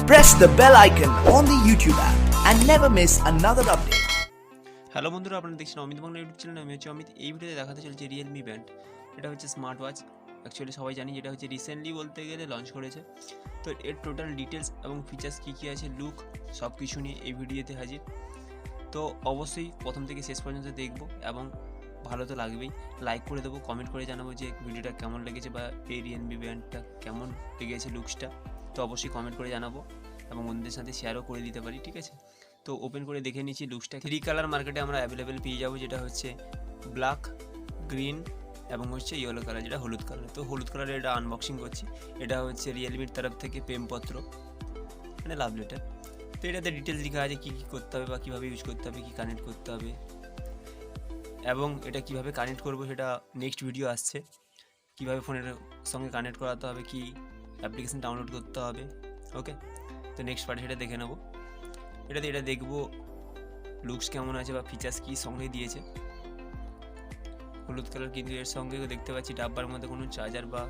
press the bell icon on the YouTube app and never miss another update. Hello বন্ধুরা, আপনারা দেখছেন Amit Bangla YouTube channel. আমি হচ্ছে অমিত। এই ভিডিওতে দেখাতে চলছে রিয়েলমি ব্যান্ড। এটা হচ্ছে স্মার্ট ওয়াচ। অ্যাকচুয়ালি সবাই জানি যেটা হচ্ছে রিসেন্টলি বলতে গেলে লঞ্চ করেছে। তো এর টোটাল ডিটেলস এবং ফিচার্স কী কী আছে, লুক, সব কিছু নিয়ে এই ভিডিওতে হাজির। তো অবশ্যই প্রথম থেকে শেষ পর্যন্ত দেখবো এবং ভালো তো লাগবেই। লাইক করে দেবো, কমেন্ট করে জানাবো যে ভিডিওটা কেমন লেগেছে বা এই রিয়েলমি ব্যান্ডটা কেমন লেগেছে, লুকসটা। তো অবশ্যই কমেন্ট করে জানাবো এবং বন্ধুদের সাথে শেয়ারও করে দিতে পারি, ঠিক আছে? তো ওপেন করে দেখে নিচ্ছি লুকসটা। 3 কালার মার্কেটে আমরা অ্যাভেলেবেল পেয়ে যাবো, যেটা হচ্ছে ব্ল্যাক, গ্রিন এবং হচ্ছে ইয়েলো কালার, যেটা হলুদ কালার। তো হলুদ কালারে এটা আনবক্সিং করছি। এটা হচ্ছে রিয়েলমির তরফ থেকে প্রেমপত্র, মানে লাভ লেটার। তো এটাতে ডিটেলস লেখা আছে কী কী করতে হবে বা কীভাবে ইউজ করতে হবে, কী কানেক্ট করতে হবে এবং এটা কীভাবে কানেক্ট করবো সেটা নেক্সট ভিডিও আসছে। কীভাবে ফোনের সঙ্গে কানেক্ট করাতে হবে, কি অ্যাপ্লিকেশন ডাউনলোড করতে হবে। ওকে, তো নেক্সট পার্টে সেটা দেখে নেবো। এটা দেখবো লুকস কেমন আছে বা ফিচার্স কী সঙ্গে দিয়েছে। হলুদ কালার, কিন্তু এর সঙ্গে দেখতে পাচ্ছি ডাব্বার মধ্যে কোনো চার্জার বা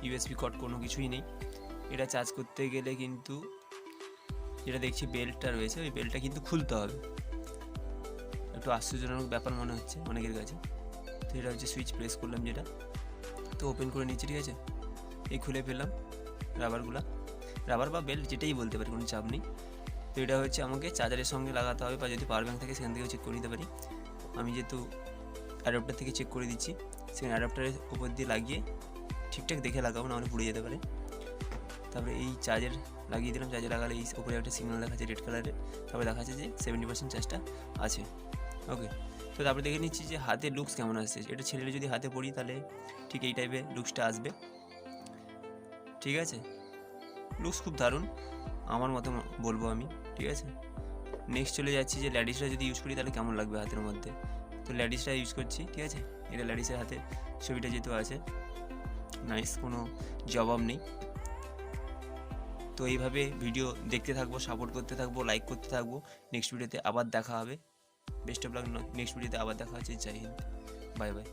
ইউএসবি কর্ড কোনো কিছুই নেই। এটা চার্জ করতে গেলে কিন্তু যেটা দেখছি বেল্টটা রয়েছে, ওই বেল্টটা কিন্তু খুলতে হবে। একটু আশ্চর্যজনক ব্যাপার মনে হচ্ছে অনেকের কাছে। তো এটা হচ্ছে সুইচ প্রেস করলাম যেটা, তো ওপেন করে নিচ্ছি, ঠিক আছে? এই খুলে ফেললাম রাবার বা বেল্ট যেটাই বলতে পারি, কোনো চাপ নেই। তো এটা হচ্ছে আমাকে চার্জারের সঙ্গে লাগাতে হবে, বা যদি পাওয়ার ব্যাঙ্ক থাকে সেখান থেকেও চেক করে নিতে পারি। আমি যেহেতু অ্যাডাপ্টার থেকে চেক করে দিচ্ছি, সেখানে অ্যাডাপ্টারের উপর দিয়ে লাগিয়ে ঠিকঠাক দেখে লাগাবো, না হলে পুড়ে যেতে পারে। তারপরে এই চার্জার লাগিয়ে দিলাম। চার্জার লাগালে এই উপরে একটা সিগন্যাল দেখাচ্ছে রেড কালারের। তারপরে দেখাচ্ছে যে 70% চার্জটা আছে। ওকে, তো তারপরে দেখে নিচ্ছি যে হাতের লুকস কেমন আসছে। এটা ছেড়ে যদি হাতে পড়ি তাহলে ঠিক এই টাইপের লুকসটা আসবে, ঠিক আছে? লুকস খুব দারুণ, আমার মতো বলবো আমি, ঠিক আছে? নেক্সট চলে যাচ্ছি যে লেডিসরা যদি ইউজ করি তাহলে কেমন লাগবে হাতের মধ্যে। তো লেডিসরা ইউজ করছি, ঠিক আছে? এটা লেডিসের হাতে ছবিটা যেহেতু আছে, নাইস, কোনো জবাব নেই। তো এইভাবে ভিডিও দেখতে থাকবো, সাপোর্ট করতে থাকবো, লাইক করতে থাকবো। নেক্সট ভিডিওতে আবার দেখা হবে। Best of luck. নেক্সট ভিডিওতে আবার দেখা হচ্ছে। জয় হিন্দ, বাই বাই।